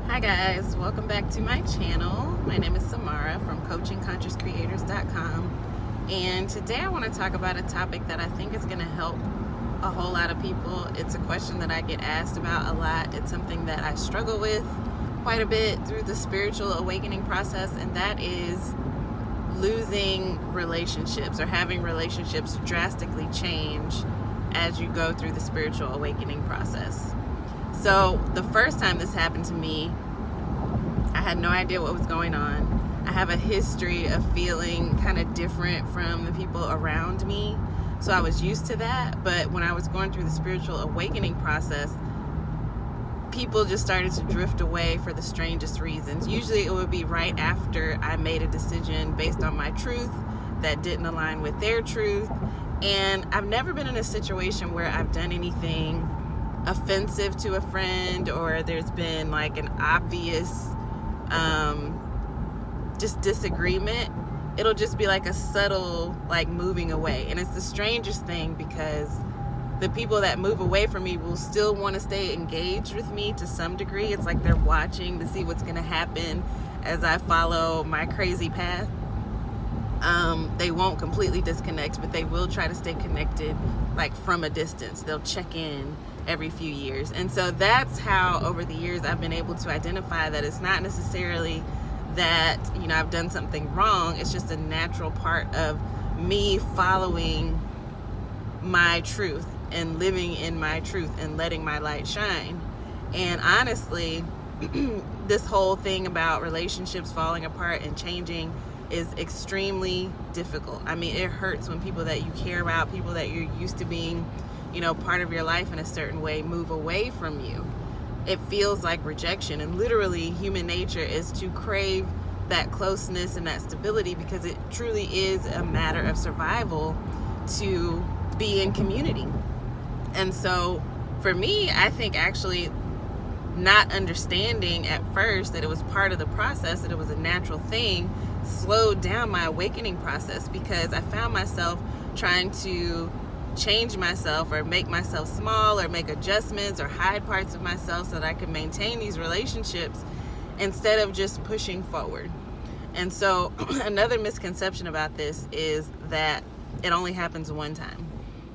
Hi guys, welcome back to my channel. My name is Samara from CoachingConsciousCreators.com, and today I want to talk about a topic that I think is going to help a whole lot of people. It's a question that I get asked about a lot. It's something that I struggle with quite a bit through the spiritual awakening process, and that is losing relationships or having relationships drastically change as you go through the spiritual awakening process. So the first time this happened to me, I had no idea what was going on. I have a history of feeling kind of different from the people around me, so I was used to that. But when I was going through the spiritual awakening process, people just started to drift away for the strangest reasons. Usually it would be right after I made a decision based on my truth that didn't align with their truth. And I've never been in a situation where I've done anything offensive to a friend, or there's been like an obvious just disagreement. It'll just be like a subtle like moving away, and it's the strangest thing because the people that move away from me will still want to stay engaged with me to some degree. It's like they're watching to see what's going to happen as I follow my crazy path. They won't completely disconnect, but they will try to stay connected like from a distance. They'll check in every few years. And so that's how over the years I've been able to identify that it's not necessarily that, you know, I've done something wrong. It's just a natural part of me following my truth and living in my truth and letting my light shine. And honestly, this whole thing about relationships falling apart and changing is extremely difficult. I mean, it hurts when people that you care about, people that you're used to being, you know, part of your life in a certain way, move away from you. It feels like rejection, and literally human nature is to crave that closeness and that stability because it truly is a matter of survival to be in community. And so for me, I think actually not understanding at first that it was part of the process, that it was a natural thing, slowed down my awakening process, because I found myself trying to change myself or make myself small or make adjustments or hide parts of myself so that I could maintain these relationships instead of just pushing forward. And so another misconception about this is that it only happens one time,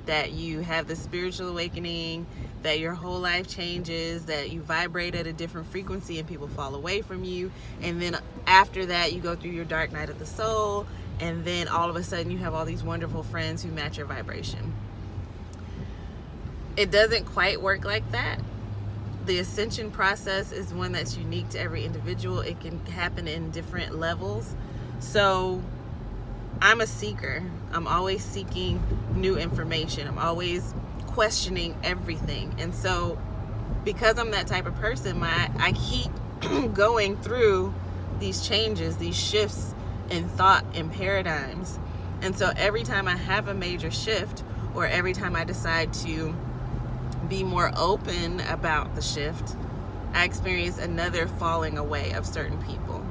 that you have the spiritual awakening, that your whole life changes, that you vibrate at a different frequency and people fall away from you, and then after that you go through your dark night of the soul, and then all of a sudden you have all these wonderful friends who match your vibration. It doesn't quite work like that. The ascension process is one that's unique to every individual. It can happen in different levels. So I'm a seeker. I'm always seeking new information. I'm always questioning everything. And so because I'm that type of person, I keep going through these changes, these shifts in thought and paradigms. And so every time I have a major shift, or every time I decide to be more open about the shift, I experience another falling away of certain people.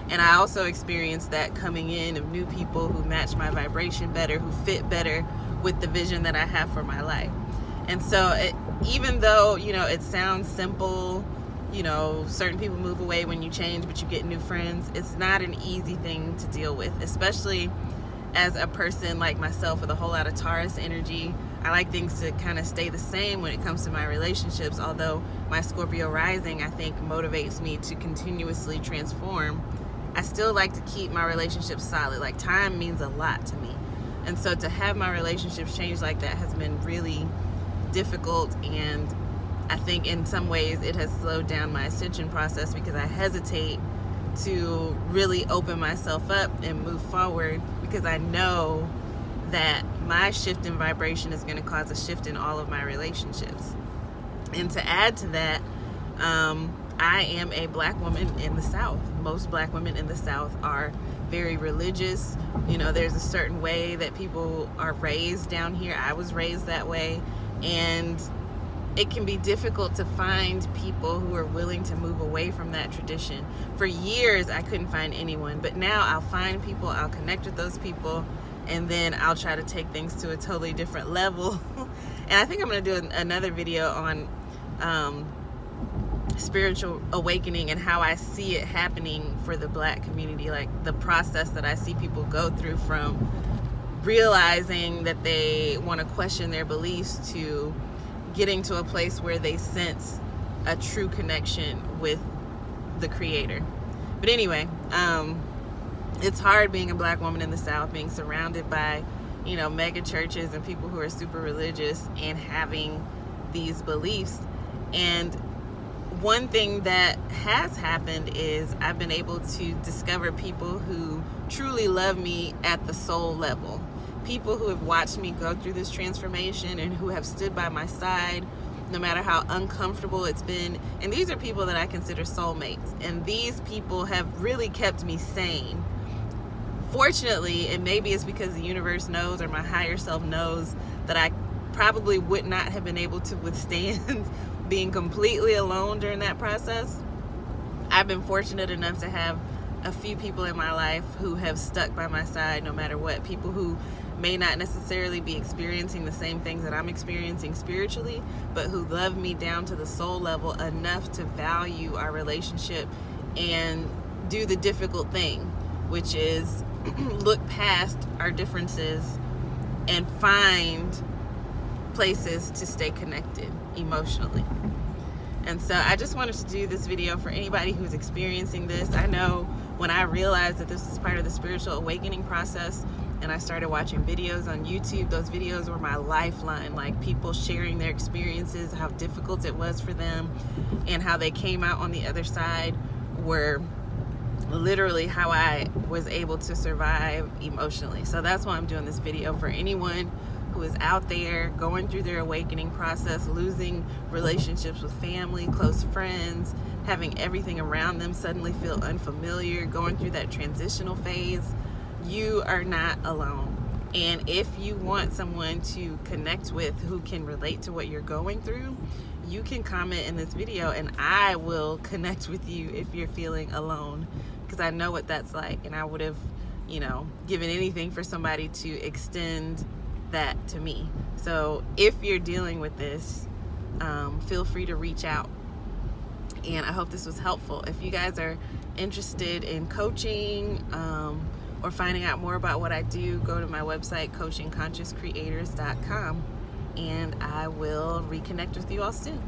And I also experience that coming in of new people who match my vibration better, who fit better with the vision that I have for my life. And so even though, you know, it sounds simple, you know, certain people move away when you change, but you get new friends, it's not an easy thing to deal with, especially as a person like myself with a whole lot of Taurus energy. I like things to kind of stay the same when it comes to my relationships, although my Scorpio rising, I think, motivates me to continuously transform. I still like to keep my relationships solid. Like, time means a lot to me. And so to have my relationships change like that has been really difficult, and I think in some ways it has slowed down my ascension process because I hesitate to really open myself up and move forward, because I know that my shift in vibration is going to cause a shift in all of my relationships. And to add to that, I am a black woman in the South. Most black women in the South are very religious. You know, there's a certain way that people are raised down here. I was raised that way, and it can be difficult to find people who are willing to move away from that tradition. For years, I couldn't find anyone, but now I'll find people, I'll connect with those people, and then I'll try to take things to a totally different level. And I think I'm going to do another video on spiritual awakening and how I see it happening for the Black community, like the process that I see people go through from realizing that they want to question their beliefs to getting to a place where they sense a true connection with the Creator. But anyway, it's hard being a Black woman in the South, being surrounded by, you know, mega churches and people who are super religious and having these beliefs. And one thing that has happened is I've been able to discover people who truly love me at the soul level. People who have watched me go through this transformation and who have stood by my side no matter how uncomfortable it's been. And these are people that I consider soulmates. And these people have really kept me sane. Fortunately, and maybe it's because the universe knows, or my higher self knows, that I probably would not have been able to withstand being completely alone during that process. I've been fortunate enough to have a few people in my life who have stuck by my side no matter what. People who may not necessarily be experiencing the same things that I'm experiencing spiritually, but who love me down to the soul level enough to value our relationship and do the difficult thing, which is look past our differences and find places to stay connected emotionally. And so I just wanted to do this video for anybody who's experiencing this. I know when I realized that this was part of the spiritual awakening process and I started watching videos on YouTube, those videos were my lifeline, like people sharing their experiences, how difficult it was for them, and how they came out on the other side were literally how I was able to survive emotionally. So that's why I'm doing this video, for anyone who is out there going through their awakening process, losing relationships with family, close friends, having everything around them suddenly feel unfamiliar, going through that transitional phase. You are not alone. And if you want someone to connect with who can relate to what you're going through, you can comment in this video and I will connect with you if you're feeling alone, because I know what that's like, and I would have, you know, given anything for somebody to extend that to me. So if you're dealing with this, feel free to reach out, and I hope this was helpful. If you guys are interested in coaching or finding out more about what I do, go to my website, coachingconsciouscreators.com, and I will reconnect with you all soon.